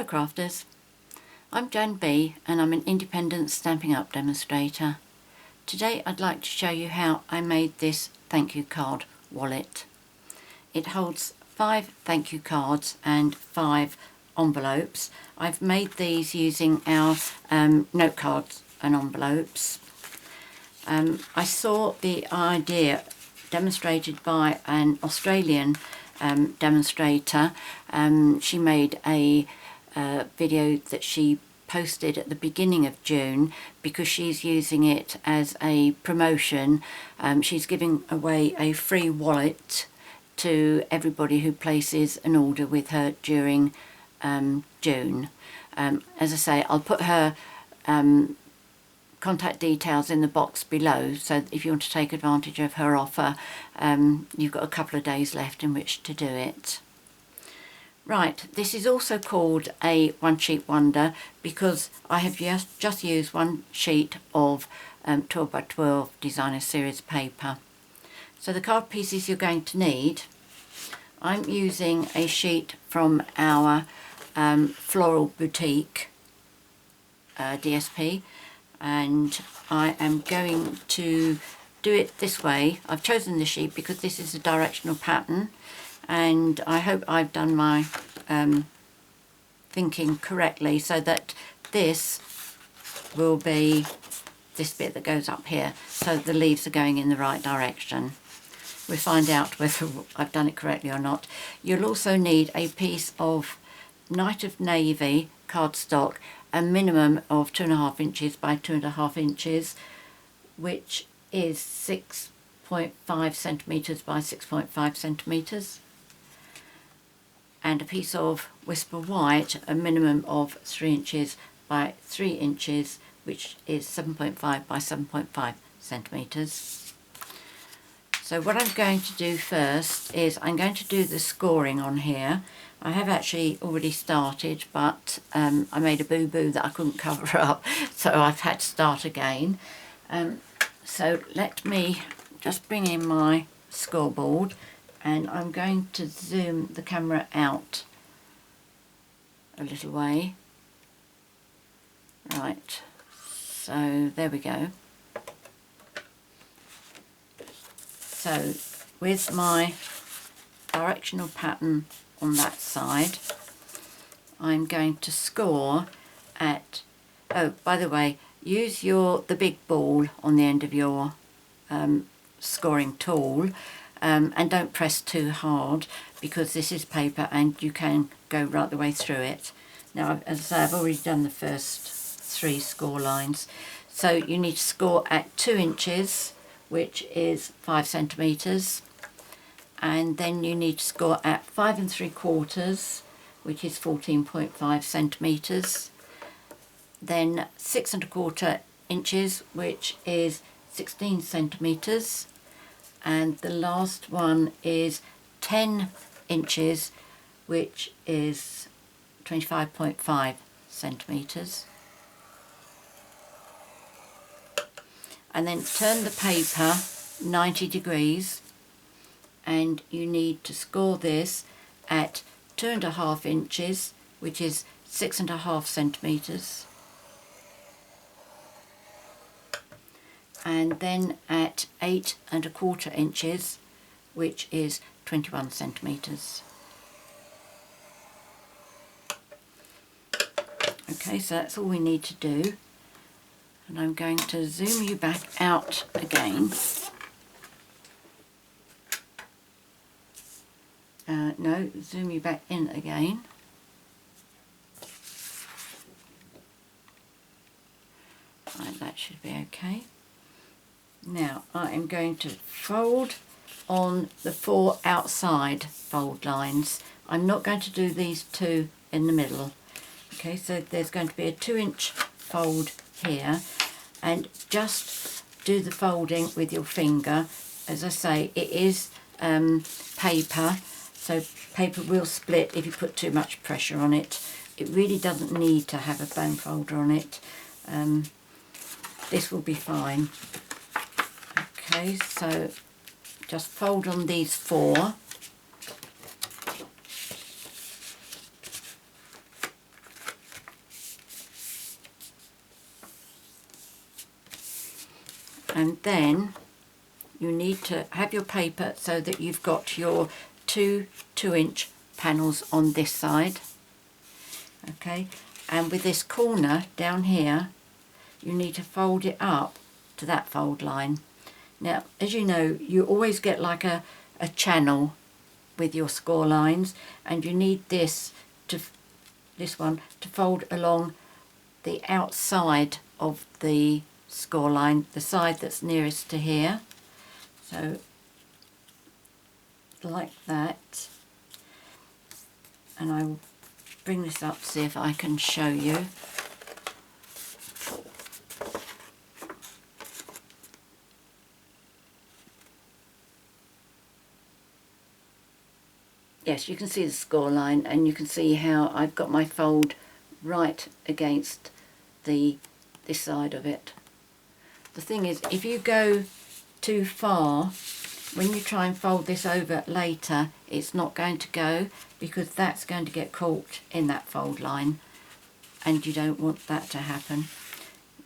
Hello crafters, I'm JanB and I'm an independent Stampin' Up demonstrator. Today I'd like to show you how I made this thank you card wallet. It holds 5 thank you cards and 5 envelopes. I've made these using our note cards and envelopes. I saw the idea demonstrated by an Australian demonstrator. She made a video that she posted at the beginning of June because she's using it as a promotion. She's giving away a free wallet to everybody who places an order with her during June. As I say, I'll put her contact details in the box below, so if you want to take advantage of her offer, you've got a couple of days left in which to do it. Right, this is also called a one sheet wonder because I have just used one sheet of 12 by 12 designer series paper. So the card pieces you're going to need, I'm using a sheet from our Floral Boutique DSP, and I am going to do it this way. I've chosen the sheet because this is a directional pattern, and I hope I've done my thinking correctly so that this will be this bit that goes up here, so the leaves are going in the right direction. We'll find out whether I've done it correctly or not. You'll also need a piece of Night of Navy cardstock, a minimum of 2.5 inches by 2.5 inches, which is 6.5 centimetres by 6.5 centimetres, and a piece of Whisper White, a minimum of 3 inches by 3 inches, which is 7.5 by 7.5 centimetres. So what I'm going to do first is I'm going to do the scoring on here. I have actually already started, but I made a boo-boo that I couldn't cover up, so I've had to start again. So let me just bring in my scoreboard, and I'm going to zoom the camera out a little way. Right, so there we go. So with my directional pattern on that side, I'm going to score at, oh by the way, use the big ball on the end of your scoring tool, and don't press too hard because this is paper and you can go right the way through it. Now, as I say, I've already done the first 3 score lines, so you need to score at 2 inches, which is 5 centimetres, and then you need to score at 5 3/4, which is 14.5 centimetres, then 6 1/4 inches, which is 16 centimetres, and the last one is 10 inches, which is 25.5 centimetres. And then turn the paper 90 degrees, and you need to score this at 2.5 inches, which is 6.5 centimetres, and then at 8 1/4 inches, which is 21 centimetres. Okay, so that's all we need to do, and I'm going to zoom you back out again. No, zoom you back in again. Right, that should be okay. Now I am going to fold on the 4 outside fold lines. I'm not going to do these 2 in the middle. Okay, so there's going to be a 2-inch fold here, and just do the folding with your finger. As I say, it is paper, so paper will split if you put too much pressure on it. It really doesn't need to have a bone folder on it. This will be fine. Okay, so just fold on these 4, And then you need to have your paper so that you've got your two 2-inch panels on this side. Okay, and with this corner down here, you need to fold it up to that fold line. Now, as you know, you always get like a channel with your score lines, and you need this one to fold along the outside of the score line, the side that's nearest to here. So like that, and I will bring this up to see if I can show you. Yes, you can see the score line, and you can see how I've got my fold right against this side of it. The thing is, if you go too far, when you try and fold this over later, it's not going to go, because that's going to get caught in that fold line, and you don't want that to happen.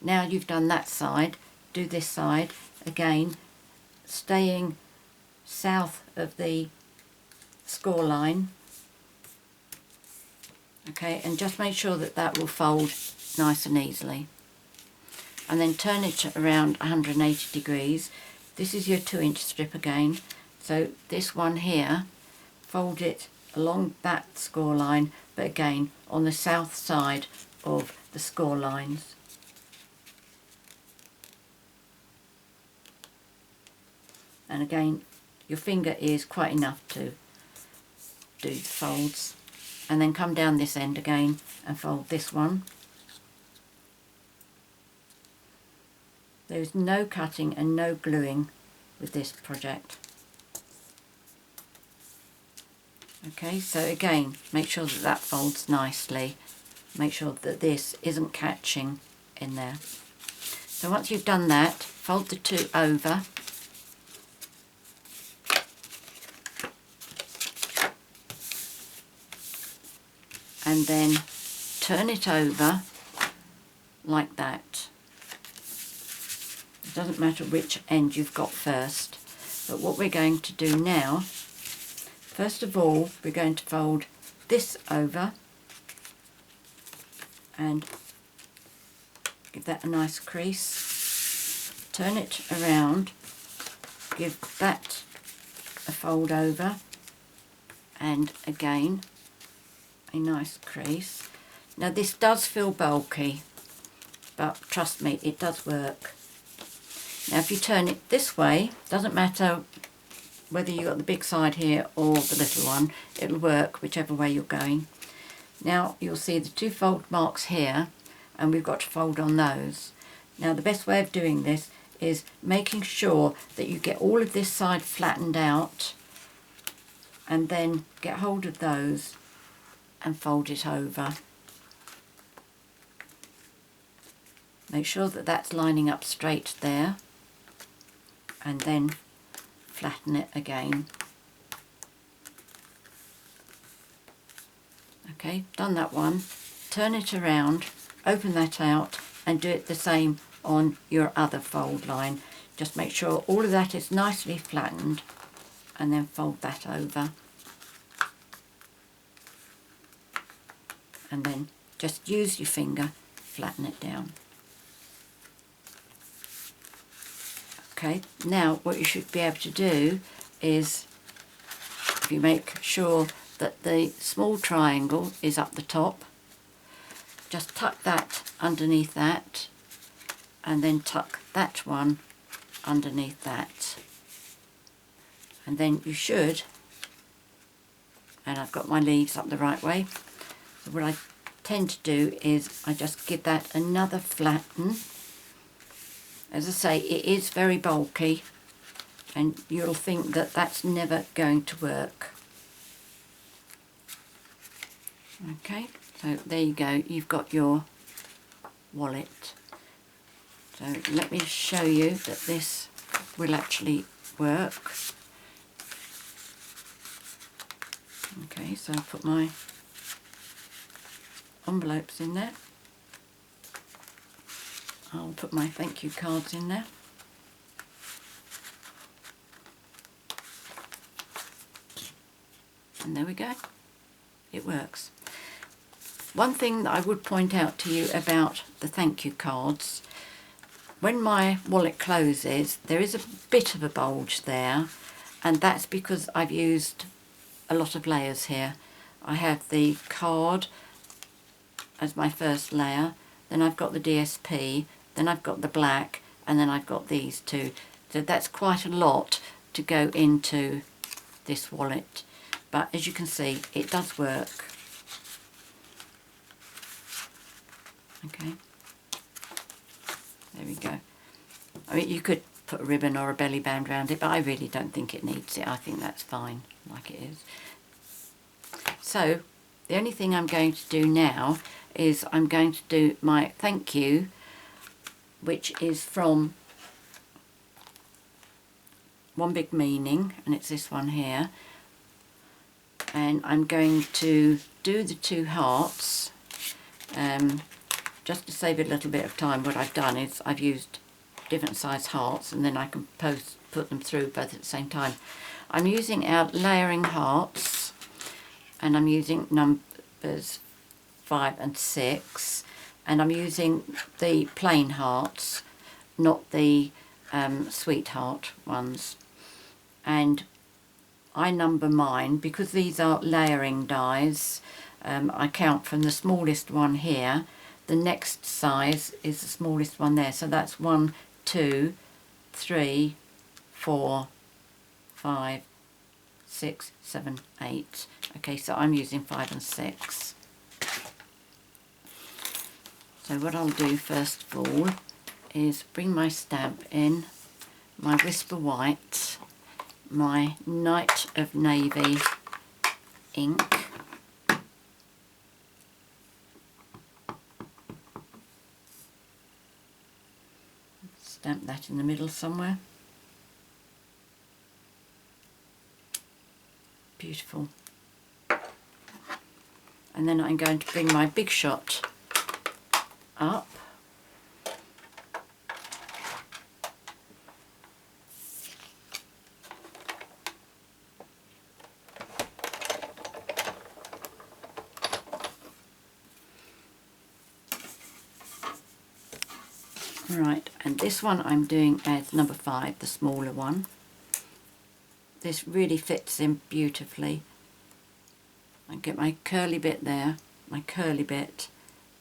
Now you've done that side, do this side again, staying south of the score line. Okay, and just make sure that that will fold nice and easily, and then turn it around 180 degrees. This is your 2-inch strip again, so this one here, fold it along that score line, but again on the south side of the score lines. And again, your finger is quite enough to do the folds, and then come down this end again and fold this one. There's no cutting and no gluing with this project. Okay, so again, make sure that that folds nicely. Make sure that this isn't catching in there. So once you've done that, fold the two over. And then turn it over like that. It doesn't matter which end you've got first. But what we're going to do now, first of all, we're going to fold this over and give that a nice crease. Turn it around, give that a fold over, and again a nice crease. Now this does feel bulky, but trust me, it does work. Now if you turn it this way, doesn't matter whether you've got the big side here or the little one, it'll work whichever way you're going. Now you'll see the two fold marks here, and we've got to fold on those. Now the best way of doing this is making sure that you get all of this side flattened out, and then get hold of those and fold it over. Make sure that that's lining up straight there, and then flatten it again. Okay, done that one. Turn it around, open that out, and do it the same on your other fold line. Just make sure all of that is nicely flattened, and then fold that over. And then just use your finger, flatten it down. Okay, now what you should be able to do is, if you make sure that the small triangle is up the top, just tuck that underneath that, and then tuck that one underneath that. And then you should, and I've got my leaves up the right way, so what I tend to do is I just give that another flatten. As I say, it is very bulky, and you'll think that that's never going to work. Okay, so there you go, you've got your wallet. So let me show you that this will actually work. Okay, so I'll put my envelopes in there. I'll put my thank you cards in there. And there we go. It works. One thing that I would point out to you about the thank you cards, when my wallet closes, there is a bit of a bulge there, and that's because I've used a lot of layers here. I have the card as my first layer, then I've got the DSP, then I've got the black, and then I've got these two. So that's quite a lot to go into this wallet. But as you can see, it does work. Okay, there we go. I mean, you could put a ribbon or a belly band around it, but I really don't think it needs it. I think that's fine like it is. So the only thing I'm going to do now is I'm going to do my thank you, which is from One Big Meaning, and it's this one here. And I'm going to do the two hearts. Just to save a little bit of time, what I've done is I've used different size hearts, and then I can put them through both at the same time. I'm using our layering hearts, and I'm using numbers 5 and 6, and I'm using the plain hearts, not the sweetheart ones. And I number mine because these are layering dies. I count from the smallest one here. The next size is the smallest one there, so that's 1, 2, 3, 4, 5, 6, 7, 8. Okay, so I'm using 5 and 6. So what I'll do first of all is bring my stamp in, my Whisper White, my Night of Navy ink, stamp that in the middle somewhere. Beautiful. And then I'm going to bring my Big Shot up. Right, and this one I'm doing as number 5, the smaller one. This really fits in beautifully. I get my curly bit there, my curly bit,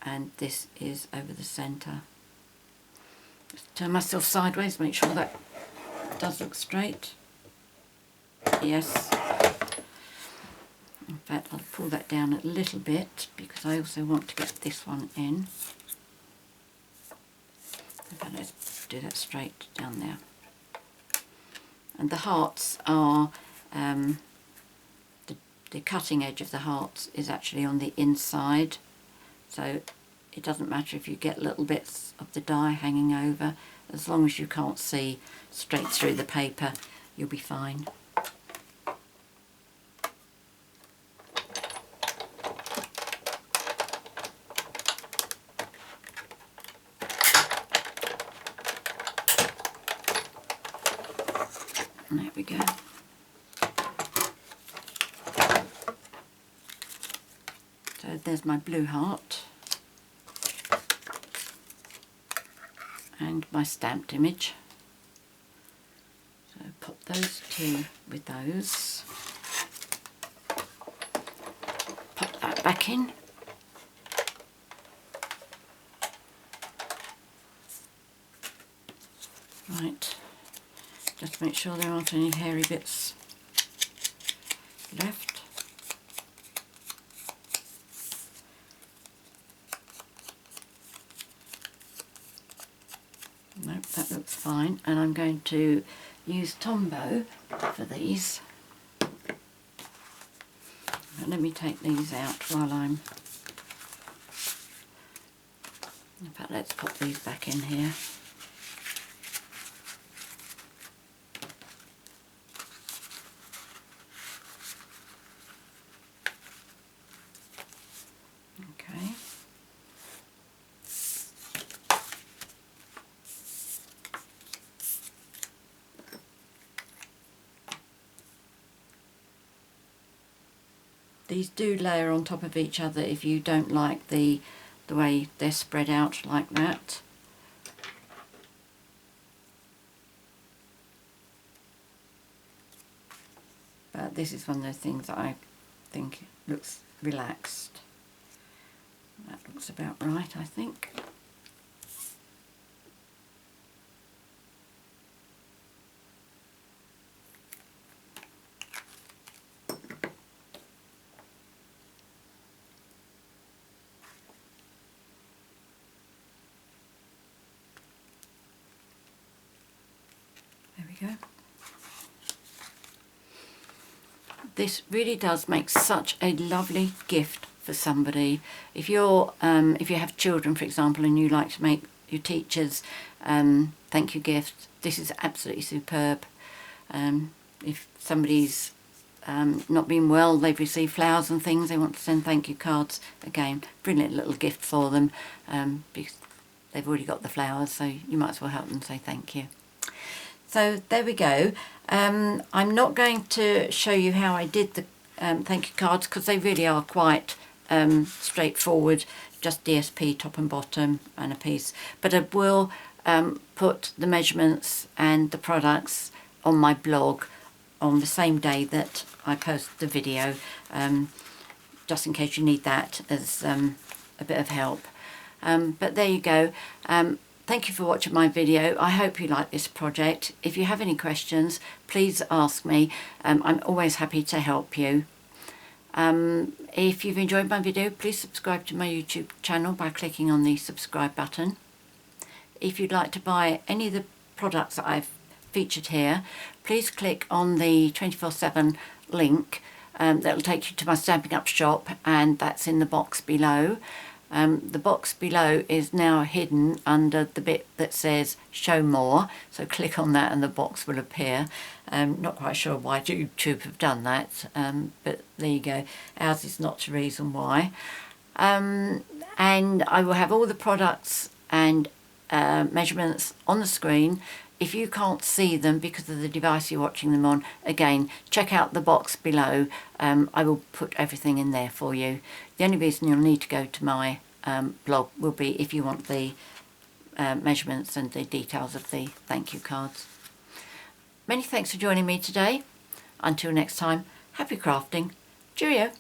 and this is over the centre. Just turn myself sideways, make sure that does look straight. Yes. In fact, I'll pull that down a little bit because I also want to get this one in. Okay, let's do that straight down there. And the hearts are, the cutting edge of the hearts is actually on the inside, so it doesn't matter if you get little bits of the die hanging over, as long as you can't see straight through the paper, you'll be fine. There we go. So there's my blue heart and my stamped image. So pop those two with those. Pop that back in. Right. Just make sure there aren't any hairy bits left. Nope, that looks fine. And I'm going to use Tombow for these. And let me take these out while I'm... In fact, let's pop these back in here. Okay. These do layer on top of each other if you don't like the way they're spread out like that. But this is one of those things that I think looks relaxed. That looks about right, I think. There we go. This really does make such a lovely gift for somebody. If you have children, for example, and you like to make your teachers thank you gifts, this is absolutely superb. If somebody's not been well, they've received flowers and things, they want to send thank you cards, again, brilliant little gift for them, because they've already got the flowers, so you might as well help them say thank you. So there we go. I'm not going to show you how I did the thank you cards, because they really are quite straightforward, just DSP top and bottom and a piece. But I will put the measurements and the products on my blog on the same day that I post the video, just in case you need that as a bit of help. But there you go. Thank you for watching my video. I hope you like this project. If you have any questions, please ask me. I'm always happy to help you. If you've enjoyed my video, please subscribe to my YouTube channel by clicking on the subscribe button. If you'd like to buy any of the products that I've featured here, please click on the 24/7 link that will take you to my Stampin' Up shop, and that's in the box below. The box below is now hidden under the bit that says show more, so click on that and the box will appear. Not quite sure why YouTube have done that, but there you go. Ours is not the reason why. And I will have all the products and measurements on the screen. If you can't see them because of the device you're watching them on, again, check out the box below. I will put everything in there for you. The only reason you'll need to go to my blog will be if you want the measurements and the details of the thank you cards. Many thanks for joining me today. Until next time, happy crafting. Cheerio.